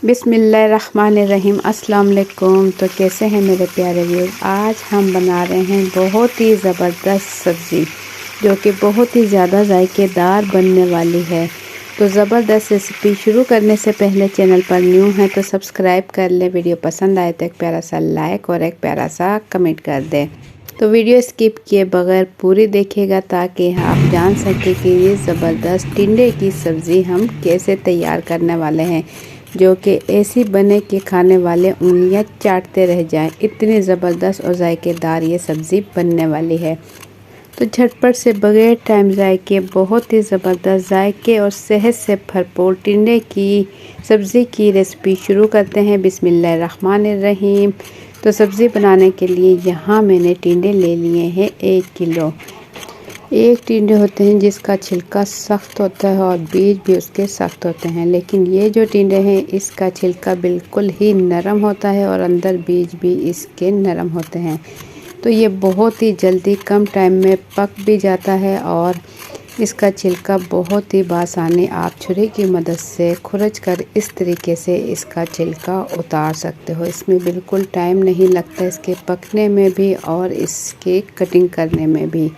बिस्मिल्लाहिर्रहमानिर्रहीम। अस्सलाम वालेकुम। तो कैसे हैं मेरे प्यारे व्यूअर। आज हम बना रहे हैं बहुत ही ज़बरदस्त सब्ज़ी जो कि बहुत ही ज़्यादा जायकेदार बनने वाली है। तो ज़बरदस्त रेसिपी शुरू करने से पहले चैनल पर न्यू है तो सब्सक्राइब कर लें। वीडियो पसंद आए तो एक प्यारा सा लाइक और एक प्यारा सा कमेंट कर दें। तो वीडियो स्किप किए बगैर पूरी देखिएगा ताकि आप जान सकें कि ये ज़बरदस्त टिंडे की सब्ज़ी हम कैसे तैयार करने वाले हैं, जो कि ऐसी बने कि खाने वाले उंगलियां चाटते रह जाएं। इतनी ज़बरदस्त और जायकेदार ये सब्ज़ी बनने वाली है। तो झटपट से बगैर टाइम ज़ाय के बहुत ही ज़बरदस्त जायके और सेहत से भरपूर टिंडे की सब्ज़ी की रेसिपी शुरू करते हैं। बिस्मिल्लाहिर्रहमानिर्रहीम। तो सब्ज़ी बनाने के लिए यहाँ मैंने टिंडे ले लिए हैं 1 किलो। एक टिंडे होते हैं जिसका छिलका सख्त होता है और बीज भी उसके सख्त होते हैं, लेकिन ये जो टिंडे हैं इसका छिलका बिल्कुल ही नरम होता है और अंदर बीज भी इसके नरम होते हैं। तो ये बहुत ही जल्दी कम टाइम में पक भी जाता है और इसका छिलका बहुत ही बासानी आप छुरी की मदद से खुरच कर इस तरीके से इसका छिलका उतार सकते हो। इसमें बिल्कुल टाइम नहीं लगता इसके पकने में भी और इसके कटिंग करने में भी।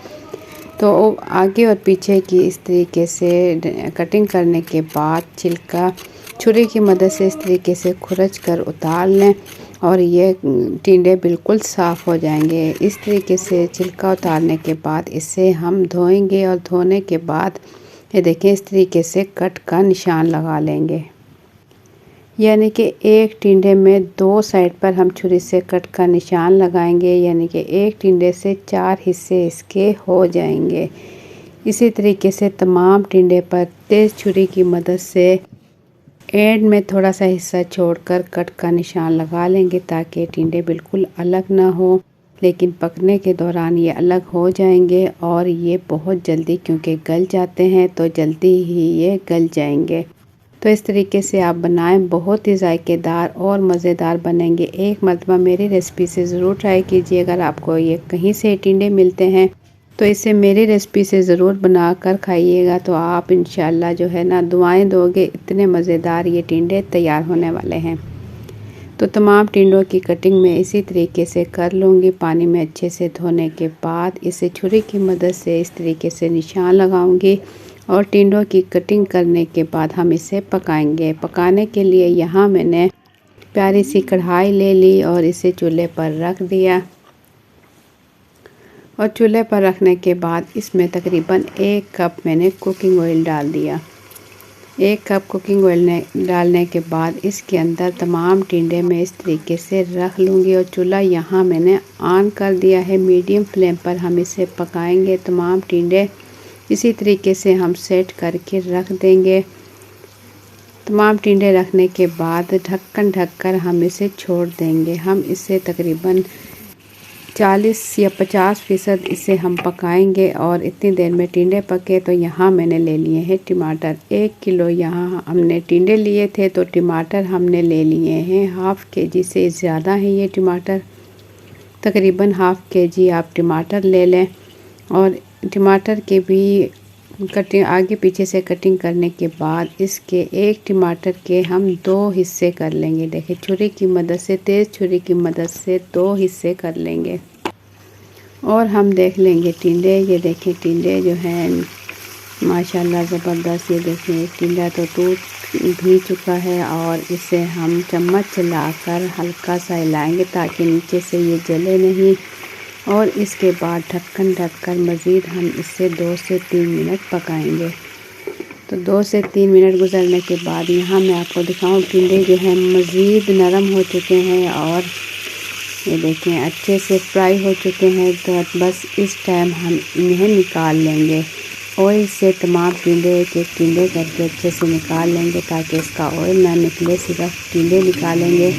तो आगे और पीछे की इस तरीके से कटिंग करने के बाद छिलका छुरी की मदद से इस तरीके से खुरच कर उतार लें और ये टिंडे बिल्कुल साफ़ हो जाएंगे। इस तरीके से छिलका उतारने के बाद इसे हम धोएंगे और धोने के बाद ये देखें इस तरीके से कट का निशान लगा लेंगे, यानी कि एक टिंडे में 2 साइड पर हम छुरी से कट का निशान लगाएंगे, यानी कि एक टिंडे से 4 हिस्से इसके हो जाएंगे। इसी तरीके से तमाम टिंडे पर तेज़ छुरी की मदद से एंड में थोड़ा सा हिस्सा छोड़कर कट का निशान लगा लेंगे ताकि टिंडे बिल्कुल अलग ना हो, लेकिन पकने के दौरान ये अलग हो जाएंगे और ये बहुत जल्दी क्योंकि गल जाते हैं तो जल्दी ही ये गल जाएंगे। तो इस तरीके से आप बनाएं, बहुत ही जायकेदार और मज़ेदार बनेंगे। एक मरतबा मेरी रेसिपी से ज़रूर ट्राई कीजिए। अगर आपको ये कहीं से टिंडे मिलते हैं तो इसे मेरी रेसिपी से ज़रूर बना कर खाइएगा, तो आप इंशाल्लाह जो है ना दुआएं दोगे। इतने मज़ेदार ये टिंडे तैयार होने वाले हैं। तो तमाम टिंडों की कटिंग मैं इसी तरीके से कर लूँगी। पानी में अच्छे से धोने के बाद इसे छुरी की मदद से इस तरीके से निशान लगाऊंगी और टिंडों की कटिंग करने के बाद हम इसे पकाएंगे। पकाने के लिए यहाँ मैंने प्यारी सी कढ़ाई ले ली और इसे चूल्हे पर रख दिया और चूल्हे पर रखने के बाद इसमें तकरीबन 1 कप मैंने कुकिंग ऑयल डाल दिया। 1 कप कुकिंग ऑयल डालने के बाद इसके अंदर तमाम टिंडे मैं इस तरीके से रख लूँगी और चूल्हा यहाँ मैंने ऑन कर दिया है। मीडियम फ्लेम पर हम इसे पकाएंगे। तमाम टिंडे इसी तरीके से हम सेट करके रख देंगे। तमाम टिंडे रखने के बाद ढक्कन ढककर हम इसे छोड़ देंगे। हम इसे तकरीबन 40 या 50% इसे हम पकाएंगे और इतनी देर में टिंडे पके। तो यहाँ मैंने ले लिए हैं टमाटर 1 किलो। यहाँ हमने टिंडे लिए थे तो टमाटर हमने ले लिए हैं हाफ़ केजी से ज़्यादा है ये टमाटर। तकरीबन हाफ़ केजी आप टमाटर ले लें और टमाटर के भी कटिंग आगे पीछे से कटिंग करने के बाद इसके एक टमाटर के हम 2 हिस्से कर लेंगे। देखिए छुरी की मदद से, तेज़ छुरी की मदद से 2 हिस्से कर लेंगे और हम देख लेंगे टिंडे। ये देखें टिंडे जो हैं माशाल्लाह ज़बरदस्त। ये देखें एक टिंडा तो टूट भी चुका है और इसे हम चम्मच चलाकर हल्का सा हिलाएंगे ताकि नीचे से ये जले नहीं और इसके बाद ढक्कन ढककर मज़ीद हम इसे 2 से 3 मिनट पकाएंगे। तो 2 से 3 मिनट गुजरने के बाद यहाँ मैं आपको दिखाऊँ टिंडे जो हैं मज़ीद नरम हो चुके हैं और ये देखें अच्छे से फ्राई हो चुके हैं। तो बस इस टाइम हम इन्हें निकाल लेंगे। ऑयल से तमाम टिंडे एक एक टिंडे करके अच्छे से निकाल लेंगे ताकि इसका ऑयल ना निकले, सिर्फ टिंडे निकालेंगे।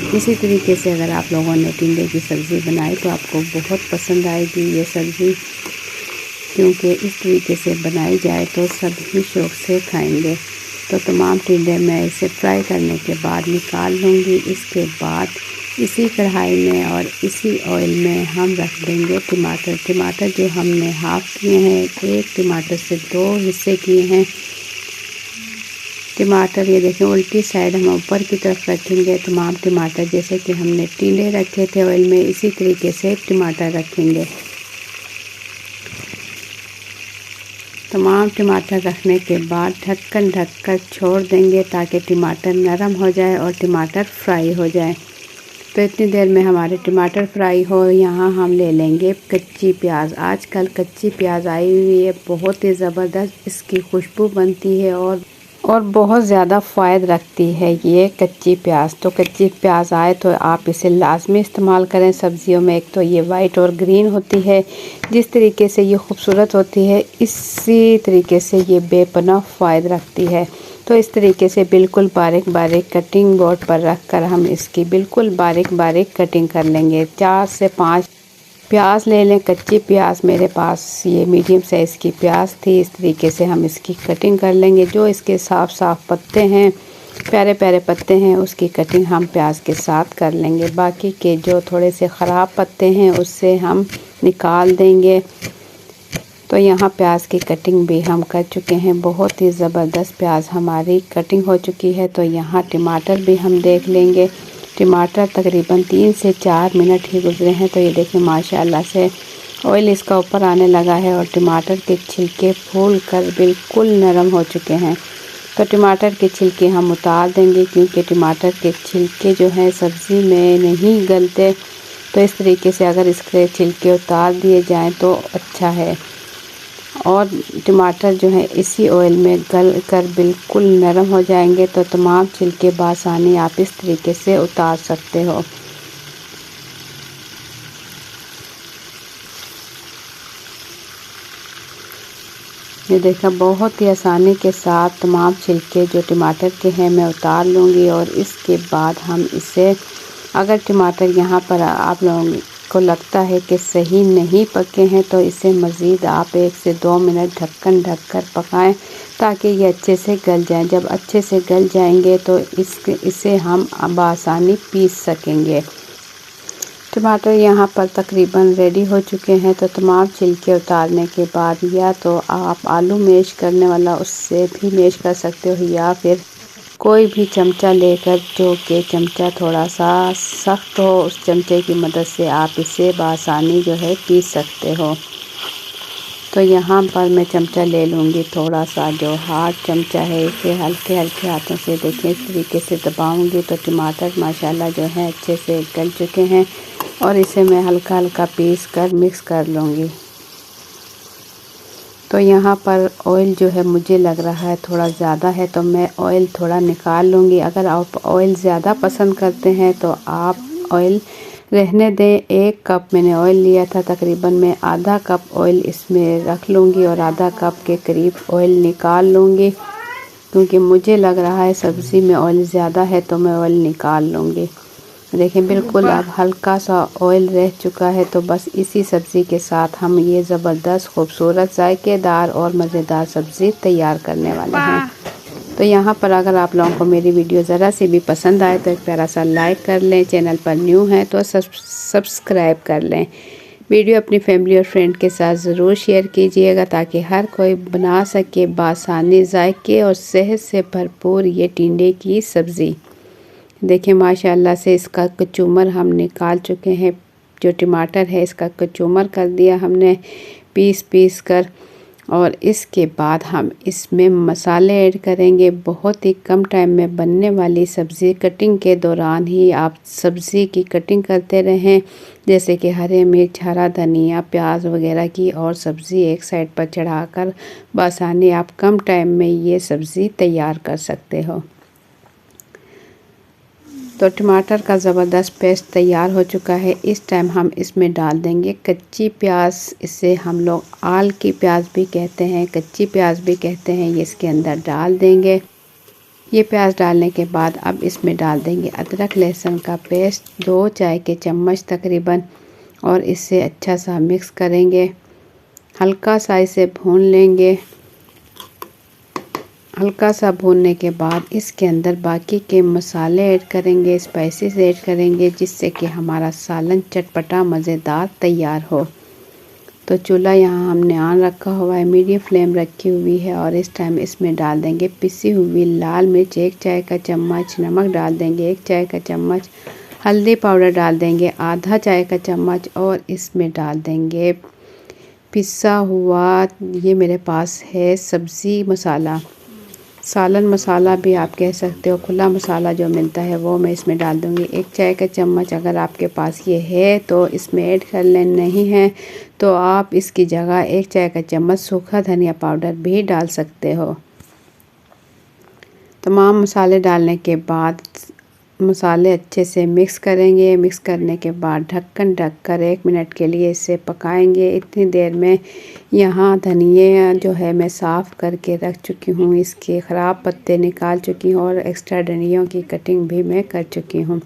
इसी तरीके से अगर आप लोगों ने टिंडे की सब्ज़ी बनाई तो आपको बहुत पसंद आएगी ये सब्ज़ी, क्योंकि इस तरीके से बनाई जाए तो सभी शौक़ से खाएंगे। तो तमाम टिंडे मैं इसे फ्राई करने के बाद निकाल लूँगी। इसके बाद इसी कढ़ाई में और इसी ऑयल में हम रख देंगे टमाटर। टमाटर जो हमने हाफ़ किए हैं, 1 टमाटर से 2 हिस्से किए हैं। टमाटर ये देखें उल्टी साइड हम ऊपर की तरफ रखेंगे। तमाम टमाटर जैसे कि हमने टीले रखे थे ऑयल में, इसी तरीके से टमाटर रखेंगे। तमाम टमाटर रखने के बाद ढक्कन ढककर छोड़ देंगे ताकि टमाटर नरम हो जाए और टमाटर फ्राई हो जाए। तो इतनी देर में हमारे टमाटर फ्राई हो, यहाँ हम ले लेंगे कच्ची प्याज। आजकल कच्ची प्याज आई हुई है, बहुत ही ज़बरदस्त इसकी खुशबू बनती है और बहुत ज़्यादा फ़ायदा रखती है ये कच्ची प्याज। तो कच्ची प्याज आए तो आप इसे लाजमी इस्तेमाल करें सब्ज़ियों में। एक तो ये वाइट और ग्रीन होती है, जिस तरीके से ये खूबसूरत होती है इसी तरीके से ये बेपनाह फ़ायदा रखती है। तो इस तरीके से बिल्कुल बारीक बारीक कटिंग बोर्ड पर रख कर हम इसकी बिल्कुल बारीक बारीक कटिंग कर लेंगे। 4 से 5 प्याज ले लें। कच्ची प्याज मेरे पास ये मीडियम साइज़ की प्याज थी। इस तरीके से हम इसकी कटिंग कर लेंगे। जो इसके साफ साफ पत्ते हैं, प्यारे प्यारे पत्ते हैं, उसकी कटिंग हम प्याज के साथ कर लेंगे। बाकी के जो थोड़े से ख़राब पत्ते हैं उससे हम निकाल देंगे। तो यहाँ प्याज की कटिंग भी हम कर चुके हैं। बहुत ही ज़बरदस्त प्याज हमारी कटिंग हो चुकी है। तो यहाँ टमाटर भी हम देख लेंगे। टमाटर तकरीबन 3 से 4 मिनट ही गुजरे हैं। तो ये देखें माशाल्लाह से ऑयल इसका ऊपर आने लगा है और टमाटर के छिलके फूल कर बिल्कुल नरम हो चुके हैं। तो टमाटर के छिलके हम उतार देंगे, क्योंकि टमाटर के छिलके जो हैं सब्ज़ी में नहीं गलते। तो इस तरीके से अगर इसके छिलके उतार दिए जाएँ तो अच्छा है। और टमाटर जो है इसी ऑयल में गल कर बिल्कुल नरम हो जाएंगे। तो तमाम छिलके बासानी आप इस तरीके से उतार सकते हो। ये देखा बहुत ही आसानी के साथ तमाम छिलके जो टमाटर के हैं मैं उतार लूँगी। और इसके बाद हम इसे, अगर टमाटर यहाँ पर आप लोगों को लगता है कि सही नहीं पके हैं तो इसे मज़ीद आप 1 से 2 मिनट ढक्कन ढककर पकाएं ताकि ये अच्छे से गल जाएं। जब अच्छे से गल जाएंगे तो इसे हम आसानी पीस सकेंगे। टमाटर यहाँ पर तकरीबन रेडी हो चुके हैं। तो तमाम छिलके उतारने के बाद या तो आप आलू मैश करने वाला उससे भी मैश कर सकते हो, या फिर कोई भी चमचा लेकर, जो कि चमचा थोड़ा सा सख्त हो, उस चमचे की मदद से आप इसे बआसानी जो है पीस सकते हो। तो यहाँ पर मैं चमचा ले लूँगी, थोड़ा सा जो हार्ड चमचा है इसे हल्के हल्के हाथों से देखें इस तरीके से दबाऊँगी तो टमाटर माशाल्लाह जो है अच्छे से गल चुके हैं। और इसे मैं हल्का हल्का पीस कर मिक्स कर लूँगी। तो यहाँ पर ऑयल जो है मुझे लग रहा है थोड़ा ज़्यादा है, तो मैं ऑयल थोड़ा निकाल लूँगी। अगर आप ऑयल ज़्यादा पसंद करते हैं तो आप ऑयल रहने दें। 1 कप मैंने ऑयल लिया था, तकरीबन मैं आधा कप ऑयल इसमें रख लूँगी और आधा कप के करीब ऑयल निकाल लूँगी, क्योंकि मुझे लग रहा है सब्ज़ी में ऑयल ज़्यादा है तो मैं ऑयल निकाल लूँगी। देखें बिल्कुल अब हल्का सा ऑयल रह चुका है। तो बस इसी सब्ज़ी के साथ हम ये ज़बरदस्त खूबसूरत जायकेदार और मज़ेदार सब्ज़ी तैयार करने वाले हैं। तो यहाँ पर अगर आप लोगों को मेरी वीडियो ज़रा सी भी पसंद आए तो एक प्यारा सा लाइक कर लें। चैनल पर न्यू हैं तो सब्सक्राइब कर लें। वीडियो अपनी फैमिली और फ्रेंड के साथ ज़रूर शेयर कीजिएगा ताकि हर कोई बना सके बासानी जायके और सेहत से भरपूर ये टिंडे की सब्ज़ी। देखें माशाल्लाह से इसका कचूमर हम निकाल चुके हैं। जो टमाटर है इसका कचूमर कर दिया हमने पीस पीस कर। और इसके बाद हम इसमें मसाले ऐड करेंगे। बहुत ही कम टाइम में बनने वाली सब्ज़ी, कटिंग के दौरान ही आप सब्ज़ी की कटिंग करते रहें, जैसे कि हरे मिर्च, हरा धनिया, प्याज वगैरह की, और सब्ज़ी एक साइड पर चढ़ाकर बआसानी आप कम टाइम में ये सब्ज़ी तैयार कर सकते हो। तो टमाटर का ज़बरदस्त पेस्ट तैयार हो चुका है। इस टाइम हम इसमें डाल देंगे कच्ची प्याज। इसे हम लोग आल की प्याज भी कहते हैं, कच्ची प्याज भी कहते हैं। ये इसके अंदर डाल देंगे। ये प्याज डालने के बाद अब इसमें डाल देंगे अदरक लहसुन का पेस्ट 2 चाय के चम्मच तकरीबन, और इसे अच्छा सा मिक्स करेंगे। हल्का सा इसे भून लेंगे। हल्का सा भूनने के बाद इसके अंदर बाकी के मसाले ऐड करेंगे, स्पाइसेस ऐड करेंगे, जिससे कि हमारा सालन चटपटा मज़ेदार तैयार हो। तो चूल्हा यहाँ हमने ऑन रखा हुआ है, मीडियम फ्लेम रखी हुई है और इस टाइम इसमें डाल देंगे पिसी हुई लाल मिर्च 1 चाय का चम्मच, नमक डाल देंगे 1 चाय का चम्मच, हल्दी पाउडर डाल देंगे आधा चाय का चम्मच और इसमें डाल देंगे पिसा हुआ, ये मेरे पास है सब्ज़ी मसाला, सालन मसाला भी आप कह सकते हो, खुला मसाला जो मिलता है वो मैं इसमें डाल दूँगी 1 चाय का चम्मच। अगर आपके पास ये है तो इसमें ऐड कर लें, नहीं है तो आप इसकी जगह 1 चाय का चम्मच सूखा धनिया पाउडर भी डाल सकते हो। तमाम मसाले डालने के बाद मसाले अच्छे से मिक्स करेंगे। मिक्स करने के बाद ढक्कन ढककर 1 मिनट के लिए इसे पकाएंगे। इतनी देर में यहाँ धनिया जो है मैं साफ़ करके रख चुकी हूँ, इसके ख़राब पत्ते निकाल चुकी हूँ और एक्स्ट्रा डंडियों की कटिंग भी मैं कर चुकी हूँ।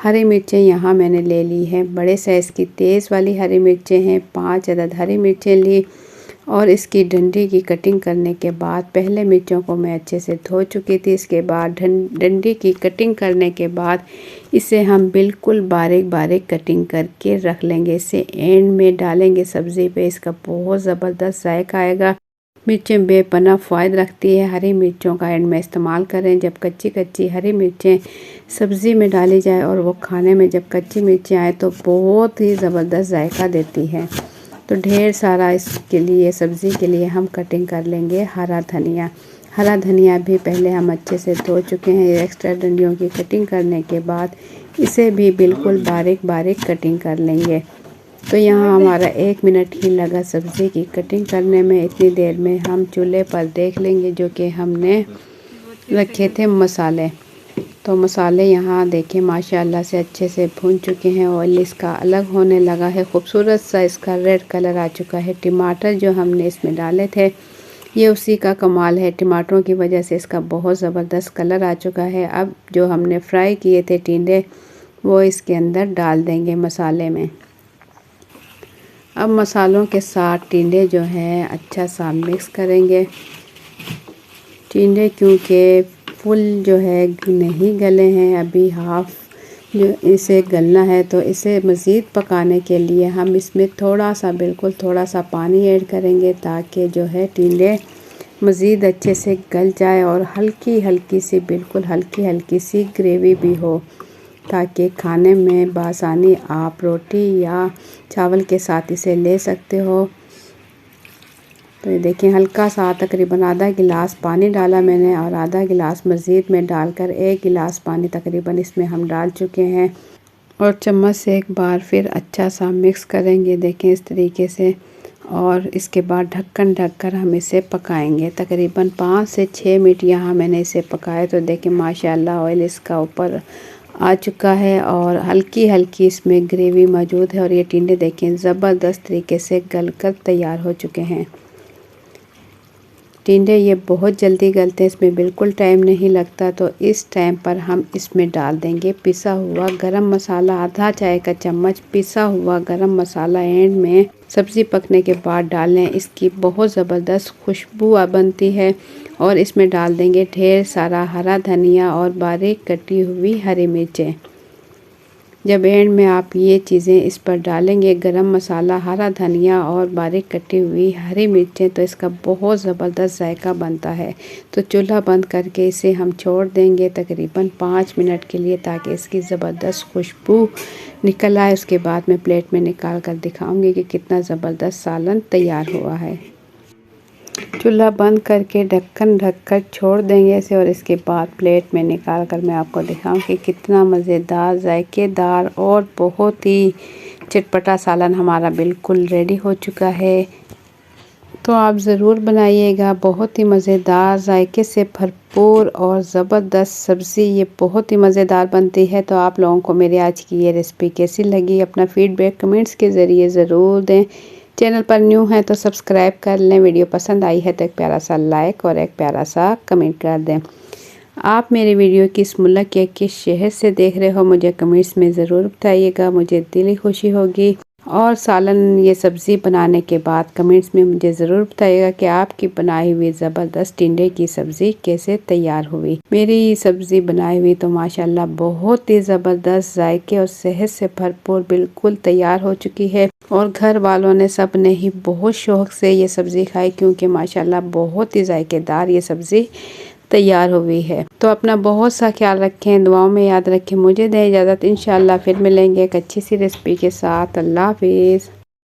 हरी मिर्चें यहाँ मैंने ले ली हैं, बड़े साइज़ की तेज़ वाली हरी मिर्चें हैं, 5 अदद हरी मिर्चें ली और इसकी डंडी की कटिंग करने के बाद पहले मिर्चों को मैं अच्छे से धो चुकी थी। इसके बाद डंडी की कटिंग करने के बाद इसे हम बिल्कुल बारीक बारीक कटिंग करके रख लेंगे। इसे एंड में डालेंगे सब्ज़ी पे, इसका बहुत ज़बरदस्त जायका आएगा। मिर्चें बेपनाह फ़ायदा रखती है, हरी मिर्चों का एंड में इस्तेमाल करें। जब कच्ची कच्ची हरी मिर्चें सब्ज़ी में डाली जाए और वो खाने में जब कच्ची मिर्चें आए तो बहुत ही ज़बरदस्त जायका देती है। तो ढेर सारा इसके लिए सब्ज़ी के लिए हम कटिंग कर लेंगे हरा धनिया। हरा धनिया भी पहले हम अच्छे से धो चुके हैं। एक्स्ट्रा डंडियों की कटिंग करने के बाद इसे भी बिल्कुल बारीक बारीक कटिंग कर लेंगे। तो यहाँ हमारा 1 मिनट ही लगा सब्ज़ी की कटिंग करने में। इतनी देर में हम चूल्हे पर देख लेंगे जो कि हमने रखे थे मसाले। तो मसाले यहाँ देखें माशाल्लाह से अच्छे से भून चुके हैं, ऑयल इसका अलग होने लगा है, खूबसूरत सा इसका रेड कलर आ चुका है। टमाटर जो हमने इसमें डाले थे ये उसी का कमाल है, टमाटरों की वजह से इसका बहुत ज़बरदस्त कलर आ चुका है। अब जो हमने फ्राई किए थे टिंडे वो इसके अंदर डाल देंगे मसाले में। अब मसालों के साथ टिंडे जो हैं अच्छा सा मिक्स करेंगे। टिंडे क्योंकि फुल जो है नहीं गले हैं, अभी हाफ़ जो इसे गलना है, तो इसे मज़ीद पकाने के लिए हम इसमें थोड़ा सा बिल्कुल थोड़ा सा पानी ऐड करेंगे ताकि जो है टिंडे मज़ीद अच्छे से गल जाए और हल्की हल्की सी बिल्कुल हल्की हल्की सी ग्रेवी भी हो, ताकि खाने में बआसानी आप रोटी या चावल के साथ इसे ले सकते हो। तो ये देखें हल्का सा तकरीबन आधा गिलास पानी डाला मैंने और आधा गिलास मज़ीद में डालकर 1 गिलास पानी तकरीबन इसमें हम डाल चुके हैं और चम्मच से एक बार फिर अच्छा सा मिक्स करेंगे। देखें इस तरीके से और इसके बाद ढक्कन ढककर हम इसे पकाएंगे तकरीबन 5 से 6 मिनट यहाँ मैंने इसे पकाया। तो देखें माशाल्लाह ऑयल इसका ऊपर आ चुका है और हल्की हल्की इसमें ग्रेवी मौजूद है और ये टिंडे देखें ज़बरदस्त तरीके से गलकर तैयार हो चुके हैं। टिंडे ये बहुत जल्दी गलते हैं, इसमें बिल्कुल टाइम नहीं लगता। तो इस टाइम पर हम इसमें डाल देंगे पिसा हुआ गरम मसाला, आधा चाय का चम्मच पिसा हुआ गरम मसाला एंड में सब्ज़ी पकने के बाद डालें, इसकी बहुत ज़बरदस्त खुशबू बनती है। और इसमें डाल देंगे ढेर सारा हरा धनिया और बारीक कटी हुई हरी मिर्चें। जब एंड में आप ये चीज़ें इस पर डालेंगे, गरम मसाला, हरा धनिया और बारीक कटी हुई हरी मिर्चें, तो इसका बहुत ज़बरदस्त जायका बनता है। तो चूल्हा बंद करके इसे हम छोड़ देंगे तकरीबन 5 मिनट के लिए ताकि इसकी ज़बरदस्त खुशबू निकल आए। उसके बाद मैं प्लेट में निकाल कर दिखाऊंगी कि कितना ज़बरदस्त सालन तैयार हुआ है। चूल्हा बंद करके ढक्कन ढककर छोड़ देंगे इसे और इसके बाद प्लेट में निकाल कर मैं आपको दिखाऊं कि कितना मज़ेदार, जायकेदार और बहुत ही चटपटा सालन हमारा बिल्कुल रेडी हो चुका है। तो आप ज़रूर बनाइएगा, बहुत ही मज़ेदार, जायके से भरपूर और ज़बरदस्त सब्ज़ी ये बहुत ही मज़ेदार बनती है। तो आप लोगों को मेरी आज की ये रेसिपी कैसी लगी अपना फ़ीडबैक कमेंट्स के ज़रिए ज़रूर दें। चैनल पर न्यू है तो सब्सक्राइब कर लें, वीडियो पसंद आई है तो एक प्यारा सा लाइक और एक प्यारा सा कमेंट कर दें। आप मेरे वीडियो किस मुल्क या किस शहर से देख रहे हो मुझे कमेंट्स में ज़रूर बताइएगा, मुझे दिली खुशी होगी। और सालन ये सब्ज़ी बनाने के बाद कमेंट्स में मुझे ज़रूर बताइएगा कि आपकी बनाई हुई ज़बरदस्त टिंडे की सब्ज़ी कैसे तैयार हुई। मेरी सब्ज़ी बनाई हुई तो माशाल्लाह बहुत ही ज़बरदस्त जायके और सेहत से भरपूर बिल्कुल तैयार हो चुकी है। और घर वालों ने सब ने ही बहुत शौक से ये सब्ज़ी खाई, क्योंकि माशाल्लाह बहुत ही जायकेदार ये सब्ज़ी तैयार हुई है। तो अपना बहुत सा ख्याल रखें, दुआओं में याद रखें। मुझे दें इजाज़त, इंशाल्लाह फिर मिलेंगे एक अच्छी सी रेसिपी के साथ। अल्लाह हाफिज़।